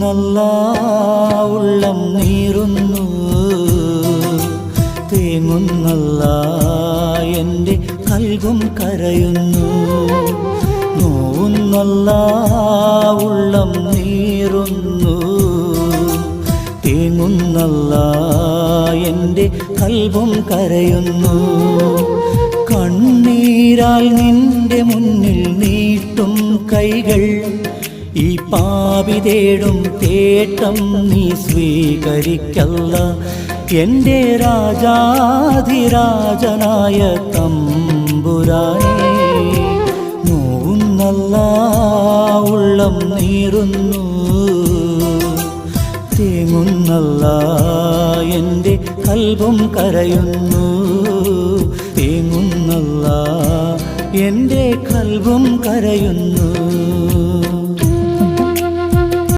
തേങ്ങുന്നല്ലാ ഉള്ളം നീറുന്നു, തേങ്ങുന്നല്ലാ എൻ്റെ കൽബും കരയുന്നു. നോവുന്നല്ലാ ഉള്ളം നീറുന്നു, തേങ്ങുന്നല്ലാ എൻ്റെ കൽബും കരയുന്നു. കണ്ണീരാൽ നിന്റെ മുന്നിൽ നീട്ടും കൈകൾ, ഈ പാപി തേടും തേട്ടം നീ സ്വീകരിക്കല്ല. എൻ്റെ രാജാധിരാജനായ തമ്പുരാനേ, നോവുന്നല്ലാ ഉള്ളം നീറുന്നു, തേങ്ങുന്നല്ലാ എൻ്റെ കൽബും കരയുന്നു. തേങ്ങുന്നല്ലാ എൻ്റെ കൽബും കരയുന്നു.